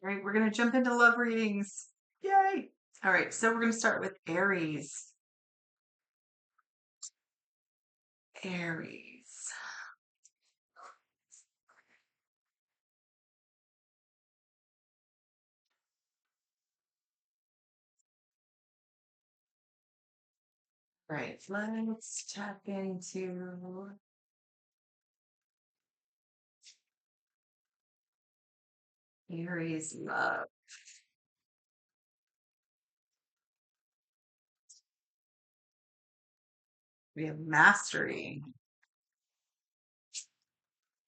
All right, we're going to jump into love readings. Yay! All right, so we're going to start with Aries. Aries. All right, let's tap into Aries love. We have mastery.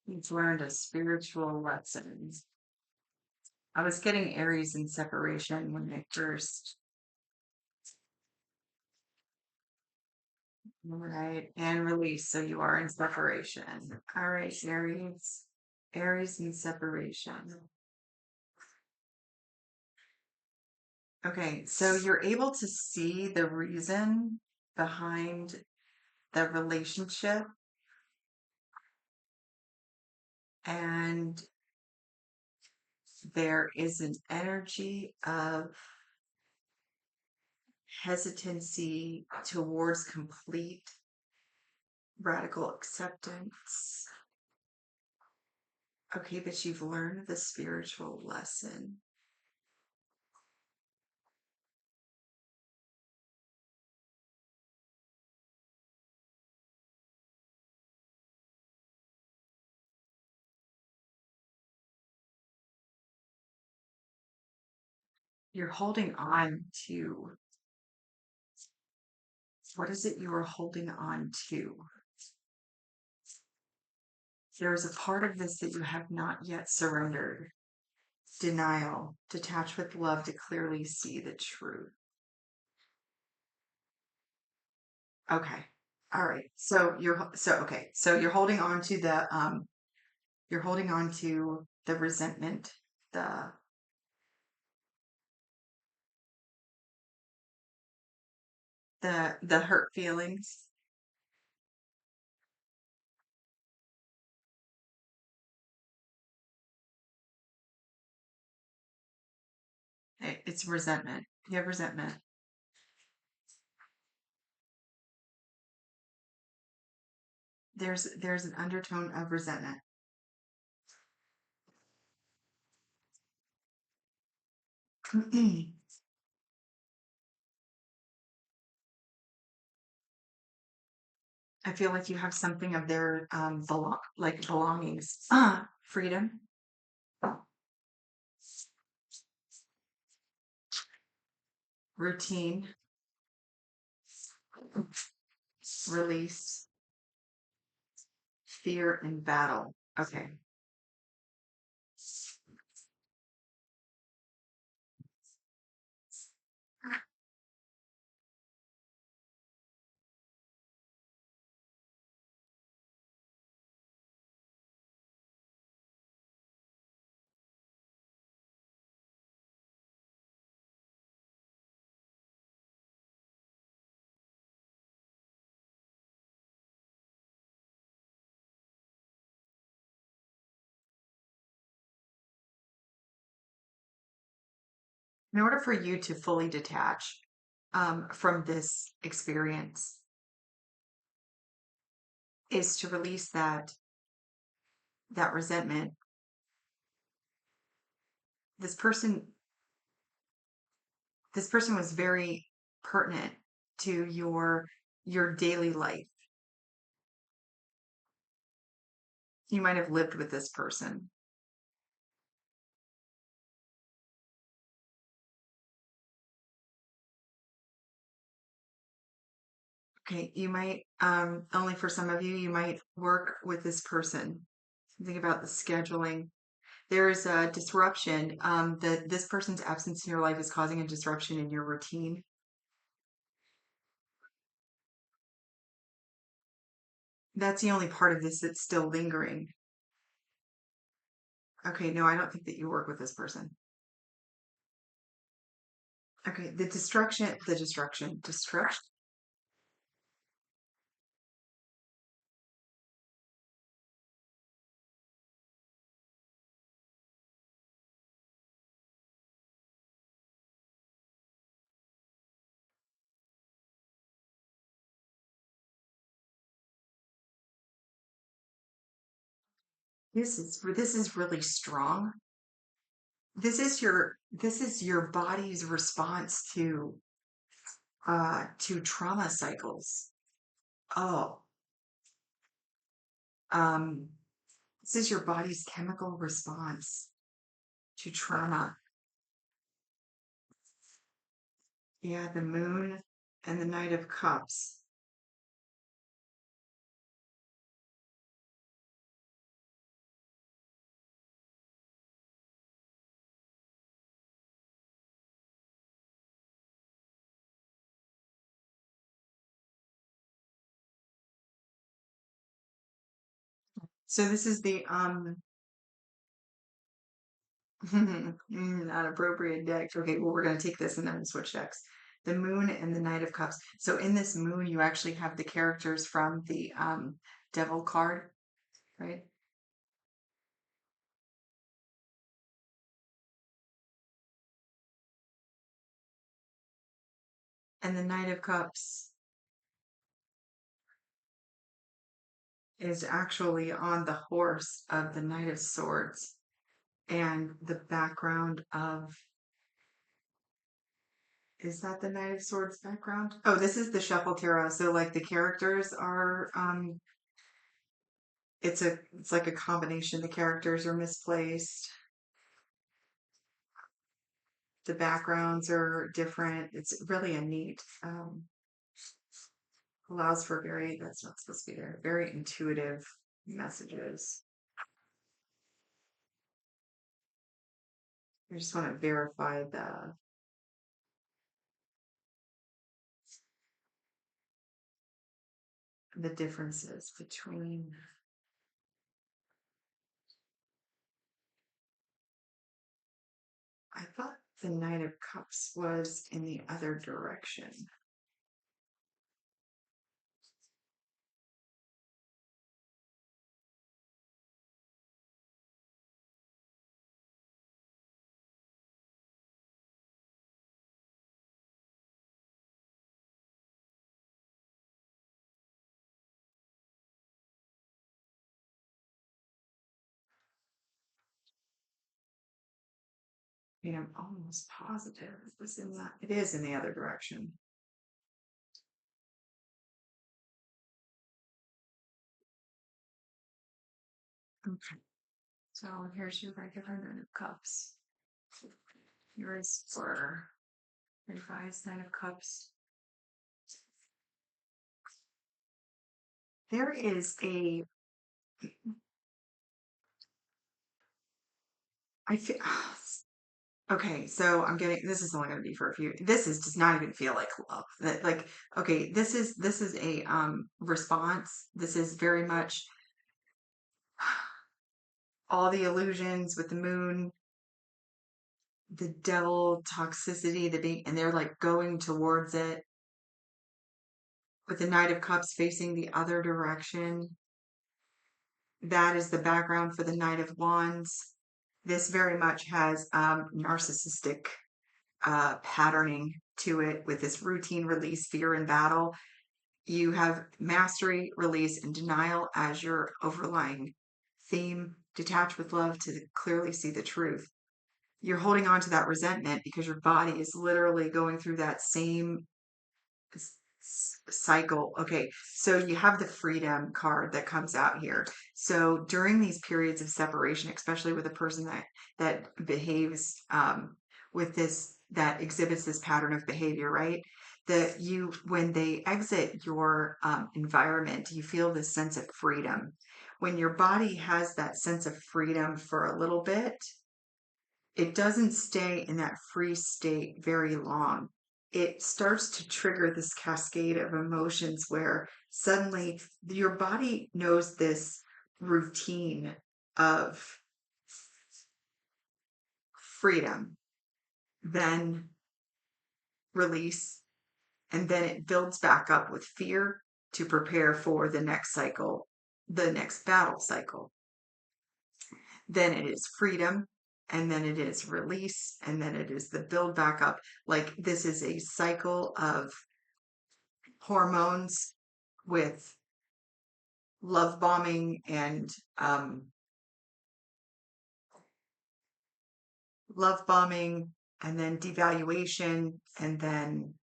He's learned a spiritual lesson. I was getting Aries in separation when I first. All right, and release. So you are in separation. All right, Aries. Aries in separation. Okay, so you're able to see the reason behind the relationship, and there is an energy of hesitancy towards complete radical acceptance. Okay, but you've learned the spiritual lesson. You're holding on to, what is it you are holding on to? There is a part of this that you have not yet surrendered. Denial, detach with love to clearly see the truth. Okay. All right. So you're holding on to the resentment, the the hurt feelings. It's resentment. You have resentment. There's an undertone of resentment. I feel like you have something of their belongings. Freedom, routine, release, fear, and battle. Okay. In order for you to fully detach from this experience, is to release that resentment. This person, this person was very pertinent to your daily life. You might have lived with this person. Okay, you might only for some of you, you might work with this person. Think about the scheduling. There is a disruption. That this person's absence in your life is causing a disruption in your routine. That's the only part of this that's still lingering. Okay, no, I don't think that you work with this person. Okay, destruction. This is really strong. This is your body's response to trauma cycles. Oh, um, this is your body's chemical response to trauma. Yeah, the moon and the Knight of Cups. So this is the not appropriate deck. Okay, well we're gonna take this and then we'll switch decks. The moon and the Knight of Cups. So in this moon, you actually have the characters from the Devil card, right? And the Knight of Cups is actually on the horse of the Knight of Swords. And the background of, is that the Knight of Swords background? Oh, this is the Shuffle Tarot. So like the characters are it's like a combination. The characters are misplaced. The backgrounds are different. It's really a neat allows for very, that's not supposed to be there, very intuitive messages. I just want to verify the differences between. I thought the Knight of Cups was in the other direction. I mean, I'm almost positive it was in that. It is in the other direction. Okay. So here's your regular Knight of Cups. Yours for revised Knight of Cups. There is a. I feel. Okay, so I'm getting this is only going to be for a few. This is does not even feel like love. That like okay, this is a response. This is very much all the illusions with the moon, the devil toxicity, the being, and they're like going towards it with the Knight of Cups facing the other direction. That is the background for the Knight of Wands. This very much has narcissistic patterning to it with this routine release, fear and battle. You have mastery, release, and denial as your overlying theme. Detach with love to clearly see the truth. You're holding on to that resentment because your body is literally going through that same cycle. Okay, so you have the freedom card that comes out here. So during these periods of separation, especially with a person that behaves with this that exhibits this pattern of behavior, right? That you when they exit your environment, you feel this sense of freedom. When your body has that sense of freedom for a little bit, it doesn't stay in that free state very long. It starts to trigger this cascade of emotions where suddenly your body knows this routine of freedom, then release, and then it builds back up with fear to prepare for the next cycle, the next battle cycle. Then it is freedom, and then it is release, and then it is the build back up. Like this is a cycle of hormones with love bombing and love bombing and then devaluation and then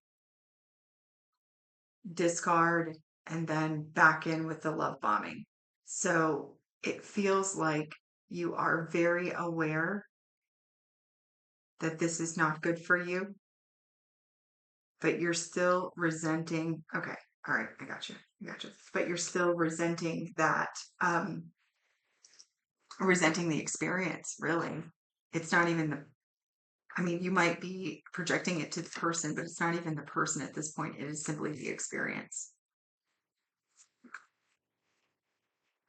discard and then back in with the love bombing. So it feels like you are very aware that this is not good for you, but you're still resenting. Okay. All right. I got you. I got you. But you're still resenting that, resenting the experience, really. It's not even the, I mean, you might be projecting it to the person, but it's not even the person at this point. It is simply the experience.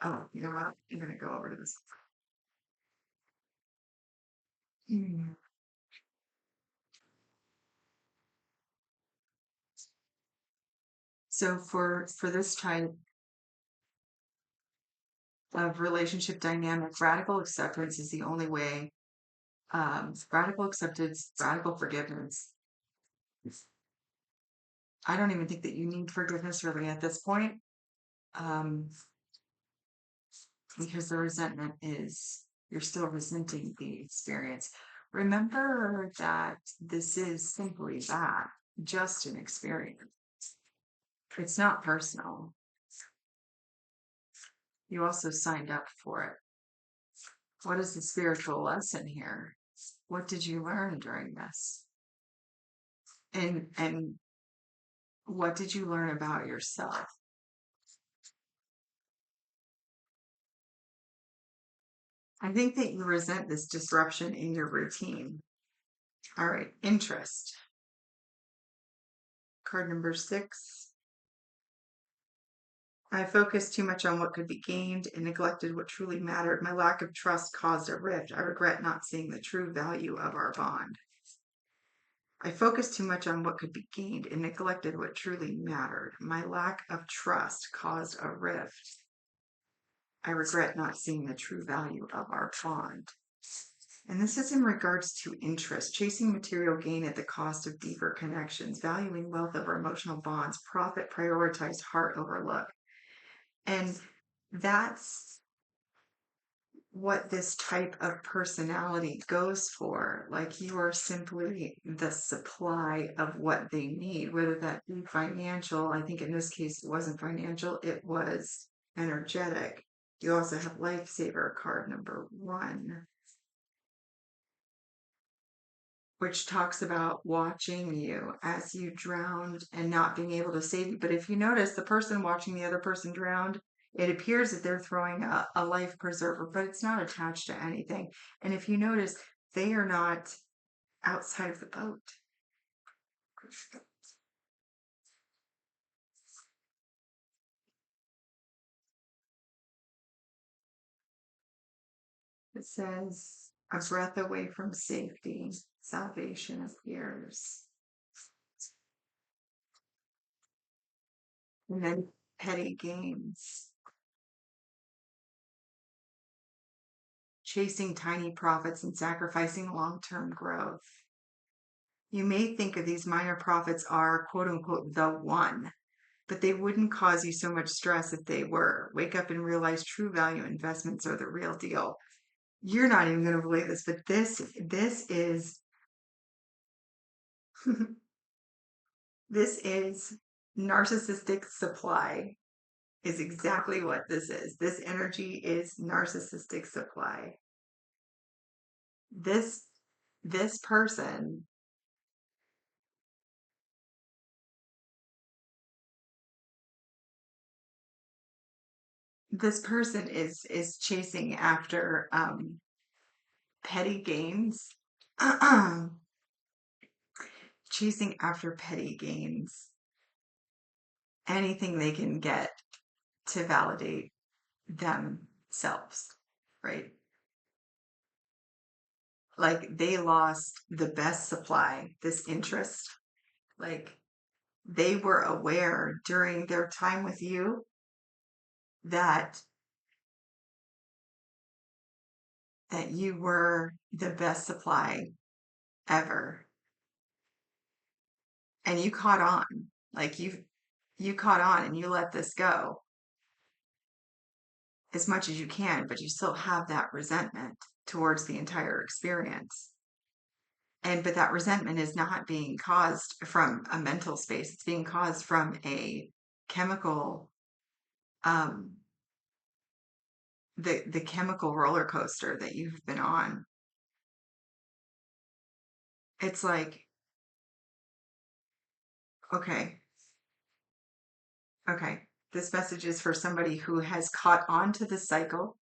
Oh, you know what? I'm going to go over to this. Hmm. So for this type of relationship dynamic, radical acceptance is the only way. Radical acceptance, radical forgiveness. I don't even think that you need forgiveness really at this point, um, because the resentment is you're still resenting the experience. Remember that this is simply that, just an experience. It's not personal. You also signed up for it. What is the spiritual lesson here? What did you learn during this? And what did you learn about yourself? I think that you resent this disruption in your routine. All right, interest. Card number 6. I focused too much on what could be gained and neglected what truly mattered. My lack of trust caused a rift. I regret not seeing the true value of our bond. I focused too much on what could be gained and neglected what truly mattered. My lack of trust caused a rift. I regret not seeing the true value of our bond. And this is in regards to interest, chasing material gain at the cost of deeper connections, valuing wealth over emotional bonds, profit prioritized, heart overlooked. And that's what this type of personality goes for. Like you are simply the supply of what they need, whether that be financial. I think in this case, it wasn't financial, it was energetic. You also have Lifesaver card number 1, which talks about watching you as you drowned and not being able to save you. But if you notice, the person watching the other person drowned, it appears that they're throwing a life preserver, but it's not attached to anything. And if you notice, they are not outside of the boat. It says, a breath away from safety, salvation appears. And then petty gains, chasing tiny profits and sacrificing long term growth. You may think of these minor profits are quote unquote the one, but they wouldn't cause you so much stress if they were. Wake up and realize true value investments are the real deal. You're not even going to believe this, but this is this is narcissistic supply is exactly what this is. This energy is narcissistic supply. This this person this person is chasing after petty gains. Chasing after petty gains, anything they can get to validate themselves, right? Like they lost the best supply, this interest. Like they were aware during their time with you that you were the best supply ever, and you caught on. Like you caught on and you let this go as much as you can, but you still have that resentment towards the entire experience. but that resentment is not being caused from a mental space. It's being caused from a chemical, um, the chemical roller coaster that you've been on. It's like, okay, okay, this message is for somebody who has caught on to the cycle,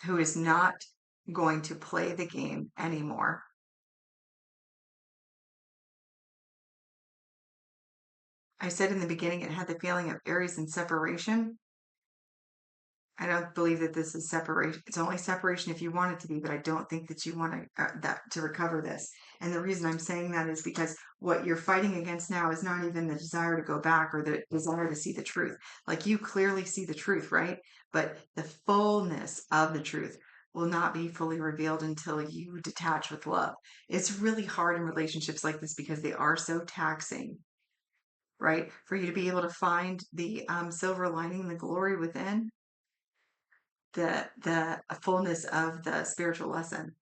who is not going to play the game anymore. I said in the beginning it had the feeling of Aries and separation. I don't believe that this is separation. It's only separation if you want it to be, but I don't think that you want that to recover this. And the reason I'm saying that is because what you're fighting against now is not even the desire to go back or the desire to see the truth. Like you clearly see the truth, right? But the fullness of the truth will not be fully revealed until you detach with love. It's really hard in relationships like this because they are so taxing, right? For you to be able to find the silver lining, the glory within the fullness of the spiritual lesson.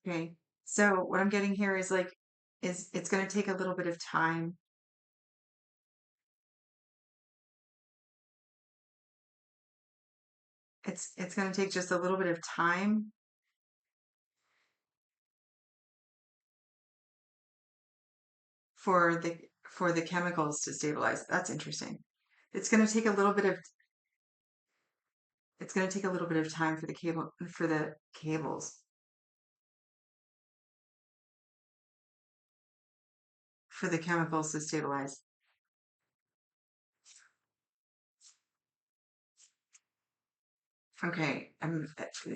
Okay. So what I'm getting here is like is it's going to take a little bit of time. It's going to take just a little bit of time for the chemicals to stabilize. That's interesting. It's going to take a little bit of it's going to take a little bit of time for the cables for the chemicals to stabilize. Okay, I'm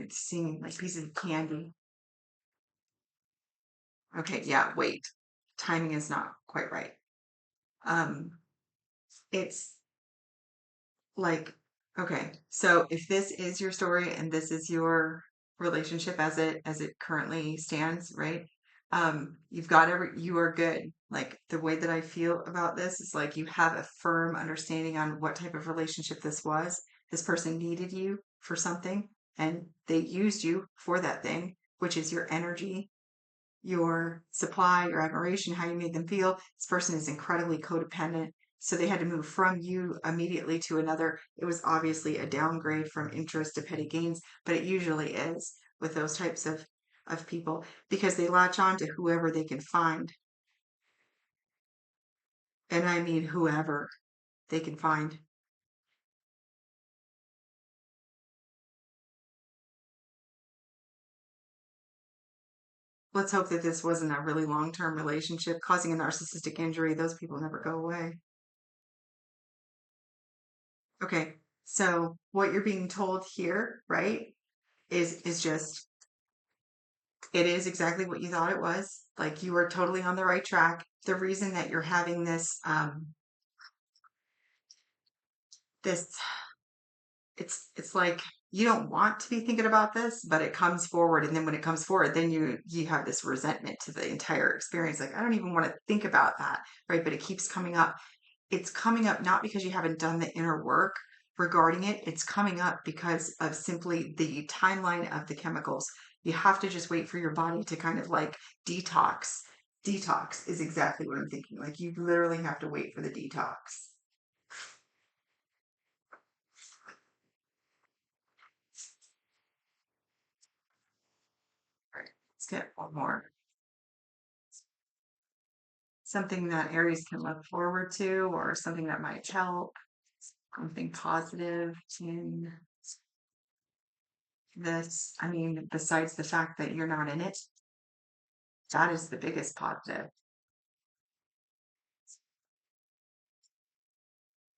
seeing like pieces of candy. Okay, yeah, wait. Timing is not quite right. Um, it's like, okay, so if this is your story and this is your relationship as it currently stands, right? You've got you are good. Like the way that I feel about this is like you have a firm understanding on what type of relationship this was. This person needed you for something and they used you for that thing, which is your energy, your supply, your admiration, how you made them feel. This person is incredibly codependent. So they had to move from you immediately to another. It was obviously a downgrade from interest to petty gains, but it usually is with those types of people because they latch on to whoever they can find. And I mean whoever they can find. Let's hope that this wasn't a really long-term relationship causing a narcissistic injury. Those people never go away. Okay. So what you're being told here, right, is just it is exactly what you thought it was. Like you are totally on the right track. The reason that you're having this it's like you don't want to be thinking about this, but it comes forward, and then when it comes forward, then you have this resentment to the entire experience. Like I don't even want to think about that, right? But it keeps coming up. It's coming up not because you haven't done the inner work regarding it. It's coming up because of simply the timeline of the chemicals. You have to just wait for your body to kind of like detox. Detox is exactly what I'm thinking. Like you literally have to wait for the detox. All right, let's get one more. Something that Aries can look forward to, or something that might help, something positive in this. I mean, besides the fact that you're not in it, that is the biggest positive.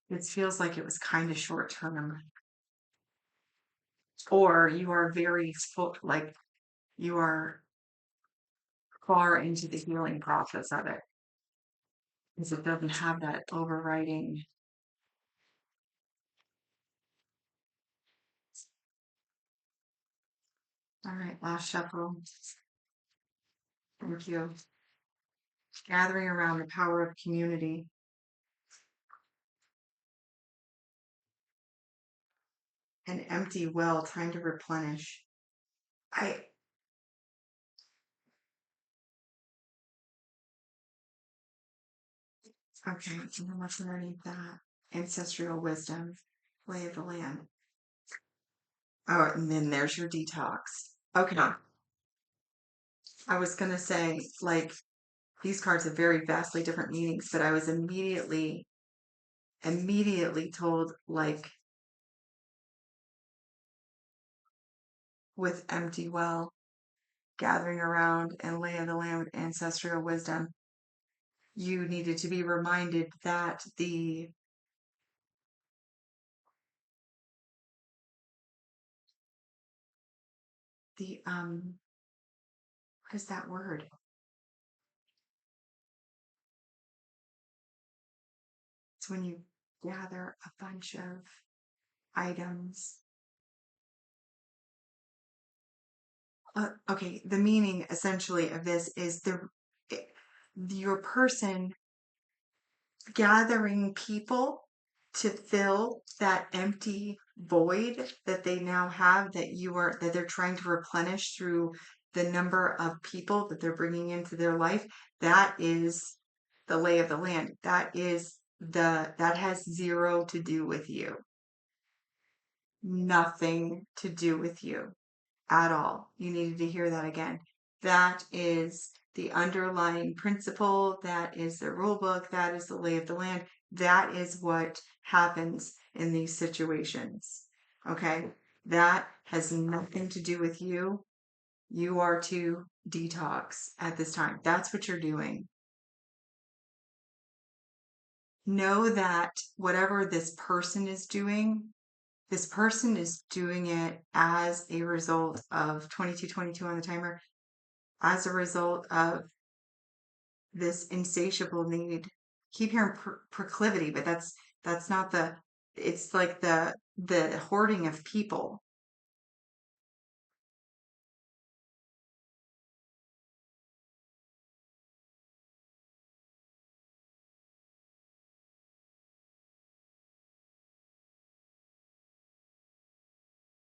It feels like it was kind of short term, or you are very full, like you are far into the healing process of it because it doesn't have that overriding. All right, last shuffle. Thank you. Gathering around the power of community. An empty well, time to replenish. I Okay, and then what's underneath that? Ancestral wisdom, lay of the land. Oh, and then there's your detox. Okay. I was gonna say, like, these cards have very vastly different meanings, but I was immediately told, like, with empty well, gathering around and lay of the land with ancestral wisdom, you needed to be reminded that the what is that word? It's when you gather a bunch of items. Okay, the meaning essentially of this is it- your person gathering people to fill that empty void that they now have that they're trying to replenish through the number of people that they're bringing into their life. That is the lay of the land. That has zero to do with you. Nothing to do with you at all. You needed to hear that again. That is the underlying principle. That is the rule book. That is the lay of the land. That is what happens in these situations. Okay. That has nothing to do with you. You are to detox at this time. That's what you're doing. Know that whatever this person is doing it as a result of 2222 on the timer, as a result of this insatiable need. Keep hearing proclivity, but that's not it's like the hoarding of people.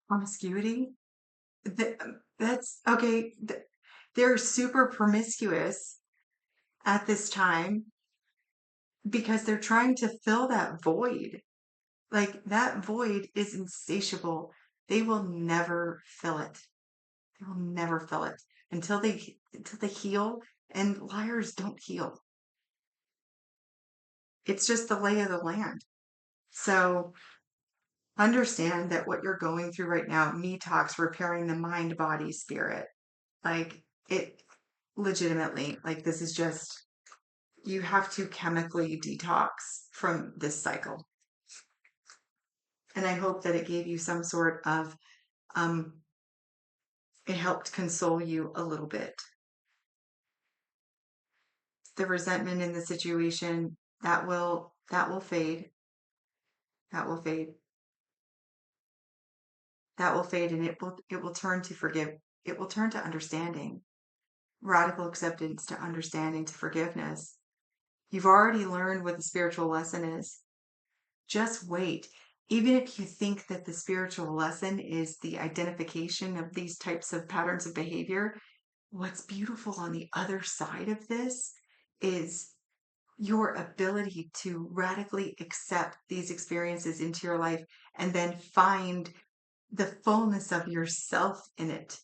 Promiscuity. That's okay. They're super promiscuous at this time because they're trying to fill that void. Like that void is insatiable. They will never fill it. They will never fill it until they heal. And liars don't heal. It's just the lay of the land. So understand that what you're going through right now, me talks repairing the mind, body, spirit. Like it legitimately, like this is just you have to chemically detox from this cycle. And I hope that it gave you some sort of um it helped console you a little bit. The resentment in the situation that will fade. That will fade. That will fade and it will turn to forgive. It will turn to understanding, radical acceptance to understanding to forgiveness. You've already learned what the spiritual lesson is. Just wait. Even if you think that the spiritual lesson is the identification of these types of patterns of behavior, what's beautiful on the other side of this is your ability to radically accept these experiences into your life and then find the fullness of yourself in it.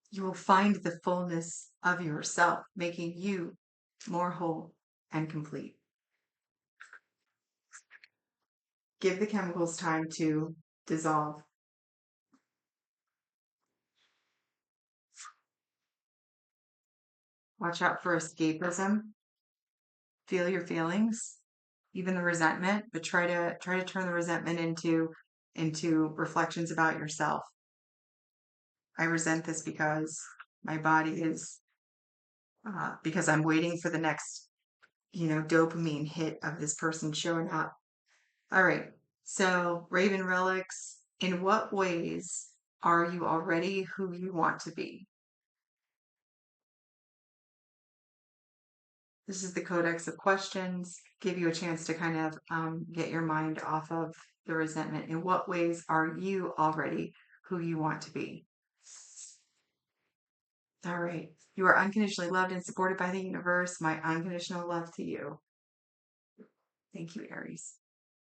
You will find the fullness of yourself, making you more whole and complete. Give the chemicals time to dissolve. Watch out for escapism. Feel your feelings, even the resentment, but try to turn the resentment into reflections about yourself. I resent this because my body is because I'm waiting for the next, dopamine hit of this person showing up. All right. So, Raven Relics, in what ways are you already who you want to be? This is the codex of questions, give you a chance to kind of get your mind off of the resentment. In what ways are you already who you want to be? All right. You are unconditionally loved and supported by the universe. My unconditional love to you. Thank you, Aries.